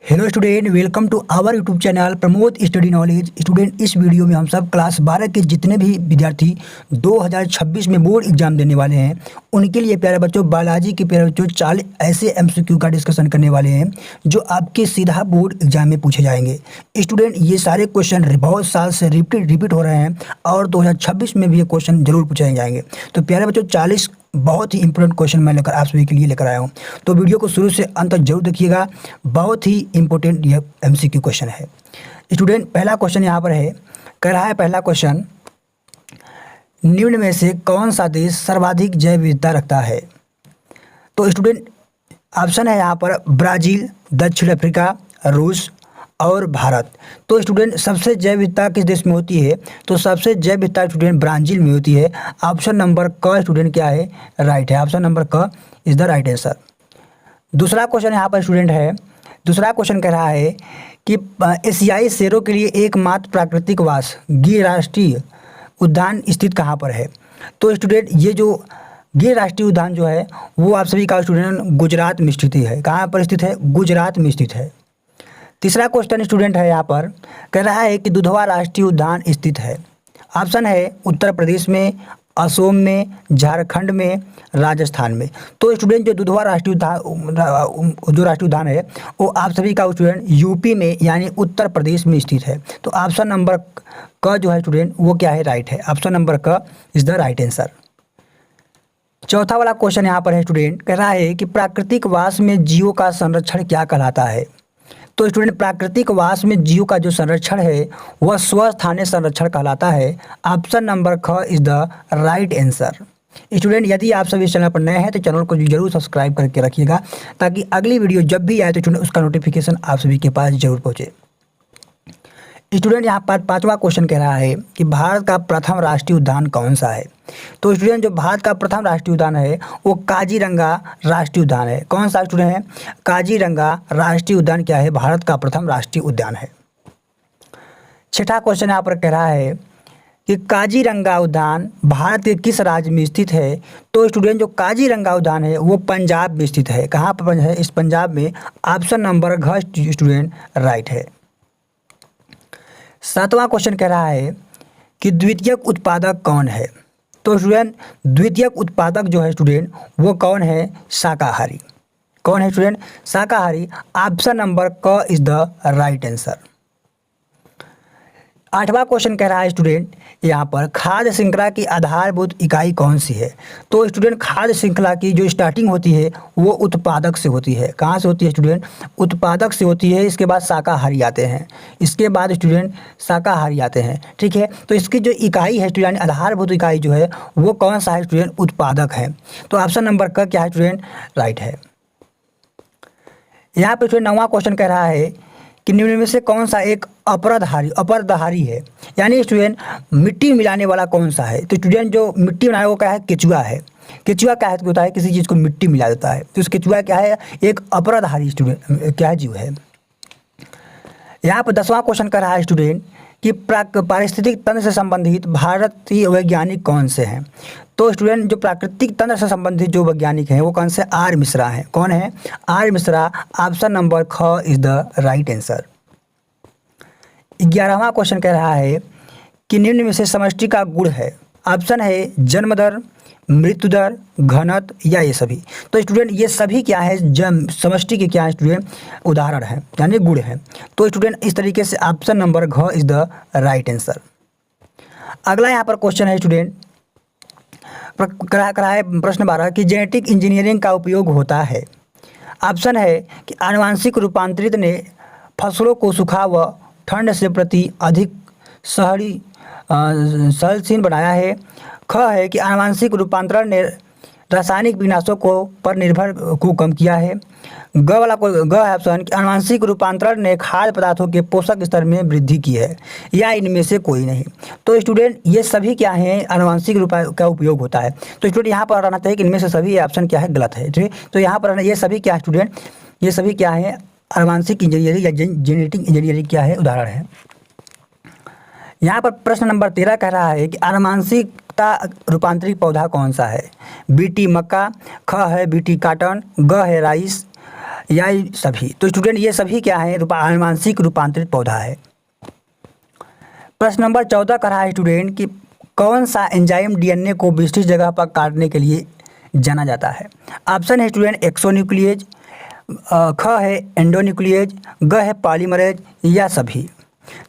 Hello student, welcome to our YouTube channel Pramod study knowledge. Student, इस video में हम सब क्लास 12 के जितने भी विद्यार्थी 2026 में बोर्ड एग्जाम देने वाले हैं उनके लिए प्यारे बच्चों, बायोलॉजी के प्यारे बच्चों 40 ऐसे एमसीक्यू का डिस्कशन करने वाले हैं जो आपके सीधा बोर्ड एग्जाम में पूछे जाएंगे। स्टूडेंट, ये सारे क्वेश्चन बहुत साल से रिपीट हो रहे हैं और 2026 में भी ये क्वेश्चन जरूर पूछे जाएंगे। तो प्यारे बच्चों, 40 बहुत ही इंपॉर्टेंट क्वेश्चन मैं लेकर आप सभी के लिए लेकर आया हूँ। तो वीडियो को शुरू से अंत तक जरूर देखिएगा, बहुत ही इंपॉर्टेंट यह एमसीक्यू क्वेश्चन है। स्टूडेंट, पहला क्वेश्चन यहाँ पर है, कह रहा है पहला क्वेश्चन, निम्न में से कौन सा देश सर्वाधिक जैव विविधता रखता है? तो स्टूडेंट, ऑप्शन है यहाँ पर ब्राज़ील, दक्षिण अफ्रीका, रूस और भारत। तो स्टूडेंट, सबसे जैव विविधता किस देश में होती है? तो सबसे जैव विविधता स्टूडेंट ब्राज़ील में होती है। ऑप्शन नंबर क स्टूडेंट क्या है? राइट है। ऑप्शन नंबर क इज द राइट आंसर। दूसरा क्वेश्चन यहाँ पर स्टूडेंट है, दूसरा क्वेश्चन कह रहा है कि एशियाई शेरों के लिए एकमात्र प्राकृतिक वास गिर राष्ट्रीय उद्यान स्थित कहाँ पर है? तो स्टूडेंट, ये जो गिर राष्ट्रीय उद्यान जो है वो आप सभी का स्टूडेंट गुजरात में स्थित है। कहाँ पर स्थित है? गुजरात में स्थित है। तीसरा क्वेश्चन स्टूडेंट है यहाँ पर, कह रहा है कि दुधवा राष्ट्रीय उद्यान स्थित है। ऑप्शन है उत्तर प्रदेश में, असम में, झारखंड में, राजस्थान में। तो स्टूडेंट, जो दुधवा राष्ट्रीय उद्यान है वो आप सभी का स्टूडेंट यूपी में यानी उत्तर प्रदेश में स्थित है। तो ऑप्शन नंबर क जो है स्टूडेंट वो क्या है? राइट है। ऑप्शन नंबर क इज द राइट आंसर। चौथा वाला क्वेश्चन यहाँ पर है स्टूडेंट, कह रहा है कि प्राकृतिक वास में जीवों का संरक्षण क्या कहलाता है? तो स्टूडेंट, प्राकृतिक वास में जीव का जो संरक्षण है वह स्वस्थानीय संरक्षण कहलाता है। ऑप्शन नंबर ख is the right answer. Student, यदि आप सभी इस चैनल पर नए हैं तो चैनल को जरूर सब्सक्राइब करके रखिएगा ताकि अगली वीडियो जब भी आए तो स्टूडेंट उसका नोटिफिकेशन आप सभी के पास जरूर पहुँचे। स्टूडेंट, यहाँ पर पांचवा क्वेश्चन कह रहा है कि भारत का प्रथम राष्ट्रीय उद्यान कौन सा है? तो स्टूडेंट, जो भारत का प्रथम राष्ट्रीय उद्यान है वो काजीरंगा राष्ट्रीय उद्यान है। कौन सा स्टूडेंट है? काजीरंगा राष्ट्रीय उद्यान क्या है? भारत का प्रथम राष्ट्रीय उद्यान है। छठा क्वेश्चन यहाँ पर कह रहा है कि काजीरंगा उद्यान भारत के किस राज्य में स्थित है? तो स्टूडेंट, जो काजीरंगा उद्यान है वो पंजाब में स्थित है। कहाँ पर है? इस पंजाब में। ऑप्शन नंबर घ स्टूडेंट राइट है। सातवां क्वेश्चन कह रहा है कि द्वितीयक उत्पादक कौन है? तो स्टूडेंट, द्वितीयक उत्पादक जो है स्टूडेंट वो कौन है? शाकाहारी। कौन है स्टूडेंट? शाकाहारी। ऑप्शन नंबर क इज द राइट आंसर। आठवां क्वेश्चन कह रहा है स्टूडेंट यहाँ पर, खाद्य श्रृंखला की आधारभूत इकाई कौन सी है? तो स्टूडेंट, खाद्य श्रृंखला की जो स्टार्टिंग होती है वो उत्पादक से होती है। कहाँ से होती है स्टूडेंट? उत्पादक से होती है। इसके बाद शाकाहारी आते हैं, इसके बाद स्टूडेंट शाकाहारी आते हैं। ठीक है, तो इसकी जो इकाई है स्टूडेंट, आधारभूत इकाई जो है वो कौन सा है स्टूडेंट? उत्पादक है। तो ऑप्शन नंबर का क्या है स्टूडेंट? राइट है। यहाँ पर स्टूडेंट 9वां क्वेश्चन कह रहा है कि निम्न में से कौन सा एक अपरदहारी है? यानी स्टूडेंट, मिट्टी मिलाने वाला कौन सा है? तो स्टूडेंट, जो मिट्टी मिलाने वो क्या है? केचुआ है। केचुआ क्या होता है? किसी चीज़ को मिट्टी मिला देता है। तो इस केचुआ क्या है? एक अपरदहारी स्टूडेंट क्या है? जीव है। यहाँ पर 10वां क्वेश्चन कर रहा है स्टूडेंट कि पारिस्थितिक तंत्र से संबंधित भारतीय वैज्ञानिक कौन से हैं? तो स्टूडेंट, जो प्राकृतिक तंत्र से संबंधित जो वैज्ञानिक हैं वो कौन से? आर मिश्रा हैं। कौन है? आर मिश्रा। ऑप्शन नंबर ख इज द राइट आंसर। 11वां क्वेश्चन कह रहा है कि निम्न में से समष्टि का गुण है। ऑप्शन है जन्म दर, मृत्यु दर, घनत्व या ये सभी। तो स्टूडेंट, ये सभी क्या है? समष्टि के क्या है स्टूडेंट? उदाहरण है यानी गुण है। तो स्टूडेंट, इस तरीके से ऑप्शन नंबर घ इज द राइट आंसर। अगला यहाँ पर क्वेश्चन है स्टूडेंट, करा है प्रश्न 12 कि जेनेटिक इंजीनियरिंग का उपयोग होता है। ऑप्शन है कि आनुवांशिक रूपांतरित ने फसलों को सूखा व ठंड से प्रति अधिक सहनशील बनाया है। ख है कि आनुवांशिक रूपांतरण ने रासायनिक विनाशों पर निर्भर को कम किया है। ग है ऑप्शन कि आनुवांशिक रूपांतरण ने खाद्य पदार्थों के पोषक स्तर में वृद्धि की है, या इनमें से कोई नहीं। तो स्टूडेंट, ये सभी क्या हैं? आनुवांशिक रूप का उपयोग होता है। तो स्टूडेंट, यहाँ पर रहना चाहिए कि इनमें से सभी ऑप्शन क्या है? गलत है। ठीक, तो यहाँ पर ये सभी क्या है स्टूडेंट? ये सभी क्या है? आनुवांशिक इंजीनियरिंग या जेनेटिक इंजीनियरिंग क्या है? उदाहरण है। यहाँ पर प्रश्न नंबर 13 कह रहा है कि आनुवांशिकता रूपांतरित पौधा कौन सा है? बीटी मक्का, ख है बीटी काटन, ग है राइस, या ये सभी? तो स्टूडेंट ये सभी क्या है? आनुवांशिक रूपांतरित पौधा है। प्रश्न नंबर 14 कह रहा है स्टूडेंट कि कौन सा एंजाइम डीएनए को विशिष्ट जगह पर काटने के लिए जाना जाता है? ऑप्शन है स्टूडेंट एक्सोन्यूक्लिएज, ख है एंडोन्यूक्लिएज, ग है पॉलीमरेज या सभी?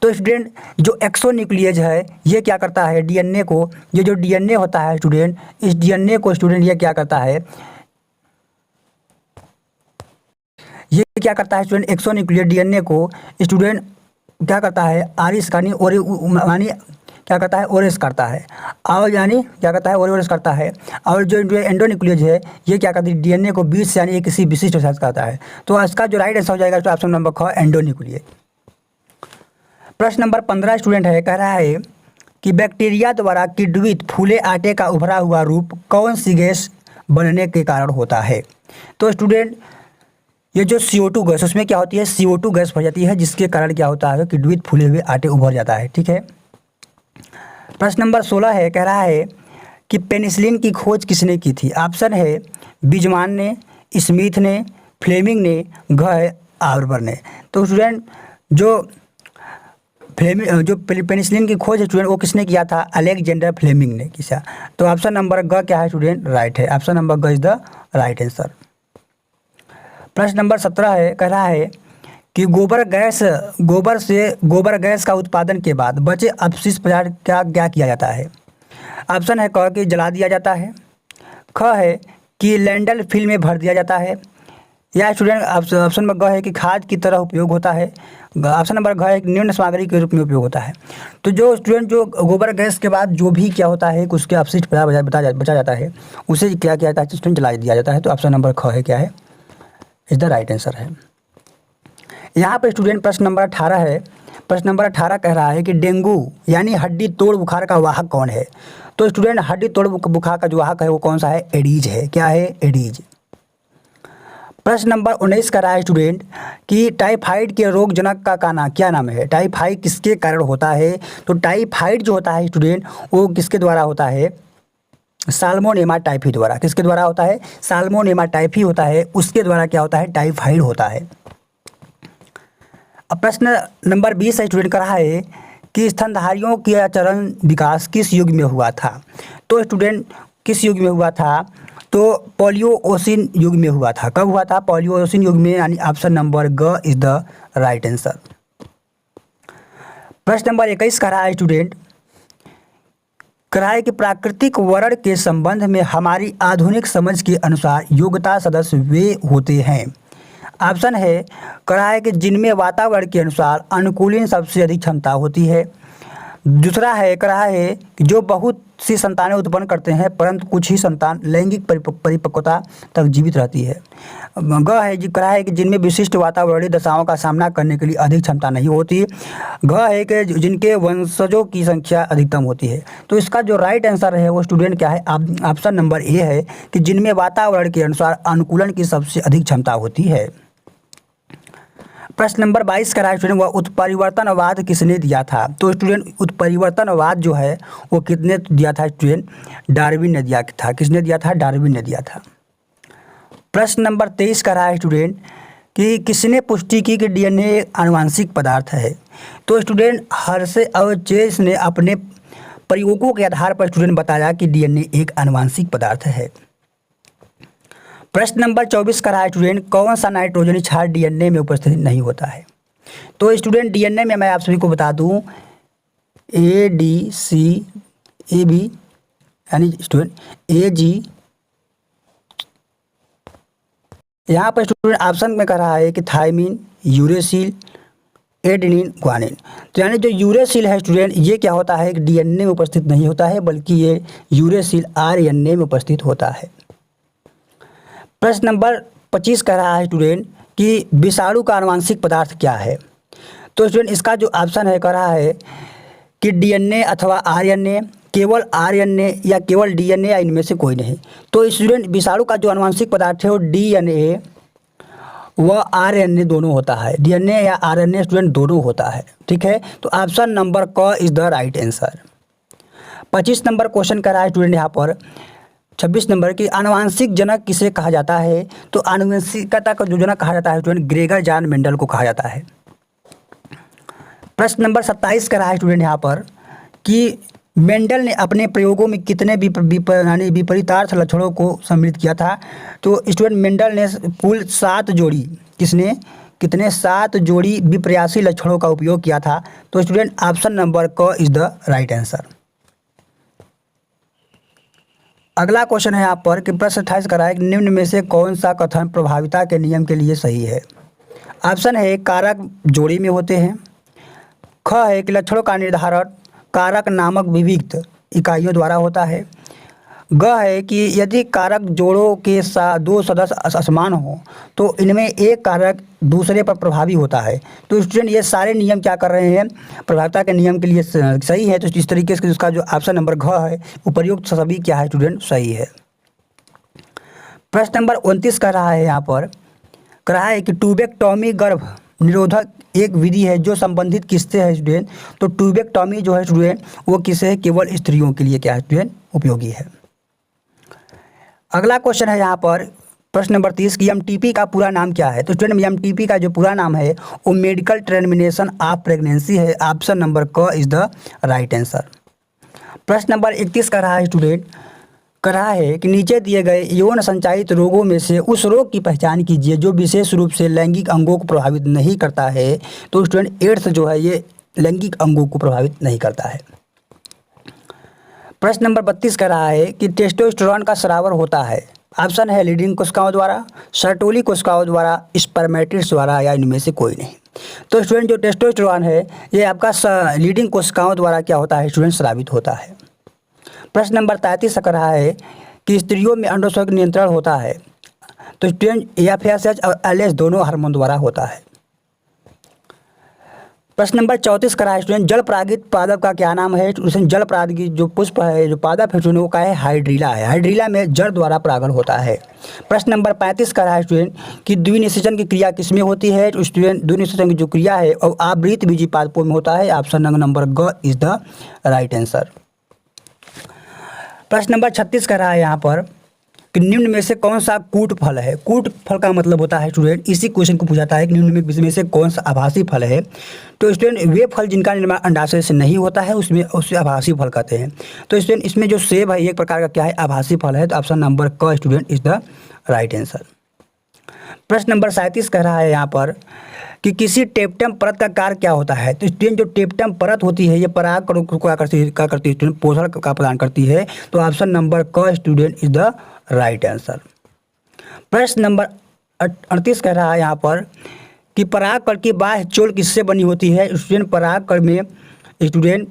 तो स्टूडेंट जो एक्सोन्यूक्लिएज है ये क्या करता है? डीएनए को, ये जो डीएनए होता है स्टूडेंट, इस डीएनए को स्टूडेंट ये क्या करता है? ये क्या करता है स्टूडेंट? एक्सोन्यूक्लिएज डीएनए को स्टूडेंट क्या करता है? आरिस यानी और यानी क्या करता है? ओरेस करता है, और यानी क्या करता है? ओरेस करता है। और जो एंडोन्यूक्लियस है ये क्या करती है? डीएनए को बीच से यानी किसी विशिष्ट साइज करता है। तो इसका जो राइट आंसर हो जाएगा तो ऑप्शन नंबर ख एंडोन्यूक्लियस। प्रश्न नंबर 15 स्टूडेंट है, कह रहा है कि बैक्टीरिया द्वारा किण्वित फूले आटे का उभरा हुआ रूप कौन सी गैस बनने के कारण होता है? तो स्टूडेंट ये जो CO2 गैस, उसमें क्या होती है? CO2 गैस भर जाती है, जिसके कारण क्या होता है? किण्वित फूले हुए आटे उभर जाता है। ठीक है। प्रश्न नंबर 16 है, कह रहा है कि पेनिसिलिन की खोज किसने की थी? ऑप्शन है बीजमान ने, स्मिथ ने, फ्लेमिंग ने, घ है आर्बर ने। तो स्टूडेंट जो पेनिसिलिन की खोज है स्टूडेंट वो किसने किया था? अलेक्जेंडर फ्लेमिंग ने किया। तो ऑप्शन नंबर ग क्या है स्टूडेंट? राइट है। ऑप्शन नंबर ग इज द राइट आंसर। प्रश्न नंबर 17 है, कह रहा है कि गोबर गैस का उत्पादन के बाद बचे अपशिष्ट पदार्थ क्या क्या किया जाता है? ऑप्शन है क कि जला दिया जाता है, ख है कि लैंडल फिल में भर दिया जाता है, या स्टूडेंट ऑप्शन नंबर ग है कि खाद की तरह उपयोग होता है, ऑप्शन नंबर घ है कि निम्न सामग्री के रूप में उपयोग होता है। तो जो स्टूडेंट जो गोबर गैस के बाद जो भी क्या होता है, उसके अपशिष्ट पदार्थ बचा जाता है, उसे क्या किया जाता है? स्टूडेंट जला दिया जाता है। तो ऑप्शन नंबर ख है क्या है? इज द राइट आंसर है। यहाँ पर स्टूडेंट प्रश्न नंबर 18 है। प्रश्न नंबर 18 कह रहा है कि डेंगू यानी हड्डी तोड़ बुखार का वाहक कौन है? तो स्टूडेंट हड्डी तोड़ बुखार का जो वाहक है वो कौन सा है? एडीज है। क्या है? एडीज। प्रश्न नंबर 19 कह रहा है स्टूडेंट कि टाइफाइड के रोगजनक का क्या नाम है? टाइफाइड किसके कारण होता है? तो टाइफाइड जो होता है स्टूडेंट वो किसके द्वारा होता है? साल्मोनेमा टाइफी द्वारा। किसके द्वारा होता है? साल्मोनेमा टाइफी होता है, उसके द्वारा क्या होता है? टाइफाइड होता है। अब प्रश्न नंबर 20 स्टूडेंट कर रहा है कि स्तनधारियों का चरण विकास किस युग में हुआ था? तो स्टूडेंट किस युग में हुआ था? तो पॉलियोसिन युग में हुआ था। कब हुआ था? पॉलियोसिन युग में, यानी ऑप्शन नंबर ग इज द राइट आंसर। प्रश्न नंबर 21 कह रहा है स्टूडेंट, कह रहा है कि प्राकृतिक वर्ण के संबंध में हमारी आधुनिक समझ के अनुसार योग्यता सदस्य वे होते हैं। ऑप्शन है, कह रहा है कि जिनमें वातावरण के अनुसार अनुकूलन सबसे अधिक क्षमता होती है। दूसरा है, कह रहा है कि जो बहुत सी संतानें उत्पन्न करते हैं परंतु कुछ ही संतान लैंगिक परिपक्वता तक जीवित रहती है। ग है जी, कह रहा है कि जिनमें विशिष्ट वातावरणीय दशाओं का सामना करने के लिए अधिक क्षमता नहीं होती। घ है कि जिनके वंशजों की संख्या अधिकतम होती है। तो इसका जो राइट आंसर है वो स्टूडेंट क्या है? ऑप्शन नंबर ए है कि जिनमें वातावरण के अनुसार अनुकूलन की सबसे अधिक क्षमता होती है। प्रश्न नंबर 22 का स्टूडेंट, वह उत्परिवर्तनवाद किसने दिया था? तो स्टूडेंट उत्परिवर्तनवाद जो है वो किसने दिया था? स्टूडेंट डार्विन ने दिया था। किसने दिया था? डार्विन ने दिया था। प्रश्न नंबर 23 का है स्टूडेंट कि किसने पुष्टि की कि डीएनए आनुवांशिक पदार्थ है? तो स्टूडेंट हर्शे और चेस ने अपने प्रयोगों के आधार पर स्टूडेंट बताया कि डीएनए एक आनुवांशिक पदार्थ है। प्रश्न नंबर 24 का है स्टूडेंट, कौन सा नाइट्रोजनी क्षार डीएनए में उपस्थित नहीं होता है? तो स्टूडेंट डीएनए में मैं आप सभी को बता दूं ADCAB यानी स्टूडेंट AG, यहाँ पर स्टूडेंट ऑप्शन में कह रहा है कि थायमिन, यूरेसिल, एडेनिन, ग्वानिन। तो यानी जो यूरेसिल है स्टूडेंट ये क्या होता है कि डीएनए में उपस्थित नहीं होता है, बल्कि ये यूरेसिल आरएनए में उपस्थित होता है। प्रश्न नंबर 25 कह रहा है स्टूडेंट कि विषाणु का आनुवांशिक पदार्थ क्या है? तो स्टूडेंट इसका जो ऑप्शन है कह रहा है कि डीएनए अथवा आरएनए, केवल आरएनए या केवल डीएनए या इनमें से कोई नहीं। तो स्टूडेंट विषाणु का जो आनुवांशिक पदार्थ है वो डीएनए व आरएनए दोनों होता है। डीएनए या आरएनए स्टूडेंट दोनों होता है। ठीक है, तो ऑप्शन नंबर क is the right answer. 25 number question कर रहा है स्टूडेंट यहाँ पर, 26 नंबर की आनुवंशिक जनक किसे कहा जाता है? तो आनुवंशिकता का जो जनक कहा जाता है स्टूडेंट ग्रेगर जॉन मेंडल को कहा जाता है। प्रश्न नंबर 27 का रहा है स्टूडेंट यहाँ पर कि मेंडल ने अपने प्रयोगों में कितने विपरीतार्थ लक्षणों को सम्मिलित किया था? तो स्टूडेंट मेंडल ने कुल 7 जोड़ी कितने 7 जोड़ी विपर्यासी लक्षणों का उपयोग किया था? तो स्टूडेंट ऑप्शन नंबर क इज द राइट आंसर। अगला क्वेश्चन है यहाँ पर कि प्रश्न 28 का रहा है कि निम्न में से कौन सा कथन प्रभाविता के नियम के लिए सही है? ऑप्शन है कारक जोड़ी में होते हैं, ख है कि लक्षणों का निर्धारण कारक नामक विविक्त इकाइयों द्वारा होता है, ग है कि यदि कारक जोड़ों के दो सदस्य असमान हो तो इनमें एक कारक दूसरे पर प्रभावी होता है। तो स्टूडेंट ये सारे नियम क्या कर रहे हैं? प्रभाविता के नियम के लिए सही है। तो इस तरीके से उसका जो ऑप्शन नंबर घ है उपर्युक्त सभी क्या है स्टूडेंट? सही है। प्रश्न नंबर 29 का रहा है यहाँ पर कहा है कि ट्यूबेक्टॉमी गर्भ निरोधक एक विधि है जो संबंधित किससे है स्टूडेंट? तो ट्यूबेक्टॉमी जो है स्टूडेंट वो किससे है? केवल स्त्रियों के लिए क्या है स्टूडेंट? उपयोगी है। अगला क्वेश्चन है यहाँ पर प्रश्न नंबर 30 की एमटीपी का पूरा नाम क्या है? तो स्टूडेंट एमटीपी का जो पूरा नाम है वो मेडिकल टर्मिनेशन ऑफ प्रेगनेंसी है। ऑप्शन नंबर क इज द राइट आंसर। प्रश्न नंबर 31 का रहा है स्टूडेंट कहा है कि नीचे दिए गए यौन संचारित रोगों में से उस रोग की पहचान कीजिए जो विशेष रूप से लैंगिक अंगों को प्रभावित नहीं करता है। तो स्टूडेंट एड्स जो है ये लैंगिक अंगों को प्रभावित नहीं करता है। प्रश्न नंबर 32 का रहा है कि टेस्टोस्टेरोन का स्रावर होता है। ऑप्शन है लीडिंग कोशिकाओं द्वारा, सर्टोली कोशिकाओं द्वारा, स्पर्मेटिड्स द्वारा या इनमें से कोई नहीं। तो स्टूडेंट जो टेस्टोस्टेरोन है ये आपका लीडिंग कोशिकाओं द्वारा क्या होता है स्टूडेंट? स्रावित होता है। प्रश्न नंबर 33 का रहा है कि स्त्रियों में अंडोत्सर्ग नियंत्रण होता है। तो स्टूडेंट FSH और LH दोनों हार्मोन द्वारा होता है। प्रश्न नंबर 34 का रहा है स्टूडेंट जल परागित पादप का क्या नाम है? जल परागित जो पुष्प है जो पादप है वो का है हाइड्रीला है। हाइड्रीला में जल द्वारा परागण होता है। प्रश्न नंबर 35 का रहा है स्टूडेंट कि द्विनिषेचन की क्रिया किसमें होती है? तो स्टूडेंट द्विनिषेचन की जो क्रिया है और आवृत बीजी पादपों में होता है। ऑप्शन नंबर ग इज द राइट आंसर। प्रश्न नंबर 36 का रहा है यहाँ पर कि निम्न में से कौन सा कूट फल है? कूट फल का मतलब होता है स्टूडेंट इसी क्वेश्चन को पूछाता है कि निम्न में से कौन सा आभासी फल है? तो स्टूडेंट वे फल जिनका निर्माण अंडाशय से नहीं होता है उसे आभासी फल कहते हैं। तो स्टूडेंट इसमें जो सेब है एक प्रकार का क्या है? आभासी फल है। तो ऑप्शन नंबर क student is the right answer. प्रश्न नंबर 37 कह रहा है यहाँ पर कि किसी टेप्टम परत का कार्य क्या होता है? तो स्टूडेंट जो टेप्टम परत होती है ये पराग कणों को क्या करती है स्टूडेंट? पोषण का प्रदान करती है। तो ऑप्शन नंबर क student is the right answer. प्रश्न नंबर 38 कह रहा है यहाँ पर कि परागकण की बाह्य चोल किससे बनी होती है? स्टूडेंट परागकण में स्टूडेंट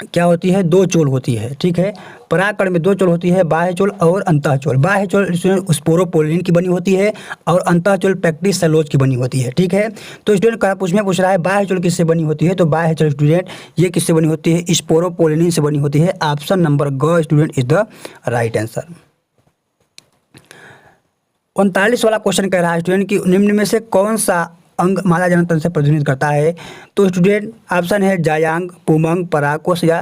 क्या होती है? 2 चोल होती है। ठीक है, परागकण में 2 चोल होती है, बाह्य चोल और अंतः चोल। बाह्य चोल स्पोरोपोलिन की बनी होती है और अंतः चोल पैक्टिस सेलोज की बनी होती है। ठीक है, तो स्टूडेंट पूछ रहा है बाह्य चोल किससे बनी होती है? तो बाह्य चोल स्टूडेंट ये किससे बनी होती है? स्पोरोपोलिन से बनी होती है। ऑप्शन नंबर ग student is the right answer. 39 वाला क्वेश्चन कह रहा है स्टूडेंट कि निम्न में से कौन सा अंग मादा जनन तंत्र से प्रतिनिधित्व करता है? तो स्टूडेंट ऑप्शन है जायांग, पुमंग, परागकोश या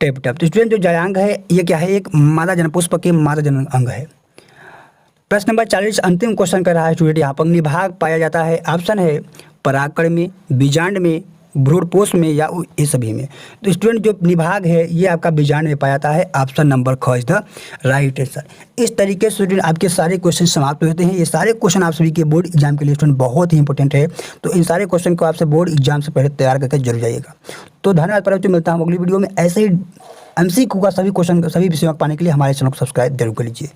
टेप्टम। तो स्टूडेंट जो जायांग है ये क्या है? एक मादा जनन पुष्प के मादा जनन अंग है। प्रश्न नंबर 40 अंतिम क्वेश्चन कर रहा है स्टूडेंट यहाँ पर निभाग पाया जाता है। ऑप्शन है परागकण में, बीजांड में, भ्रूणपोष में या ये सभी में। तो स्टूडेंट जो निभाग है ये आपका बीजांड में पाया जाता है। ऑप्शन नंबर ख इज द राइट आंसर। इस तरीके से स्टूडेंट आपके सारे क्वेश्चन समाप्त होते हैं। ये सारे क्वेश्चन आप सभी के बोर्ड एग्जाम के लिए स्टूडेंट बहुत ही इंपॉर्टेंट है। तो इन सारे क्वेश्चन को आपसे बोर्ड एग्जाम से पहले तैयार करके जरूर जाइएगा। तो धन्यवाद। पर मिलता हूँ अगली वीडियो में। ऐसे ही MCQ का सभी क्वेश्चन सभी विषयों पाने के लिए हमारे चैनल को सब्सक्राइब जरूर कर लीजिए।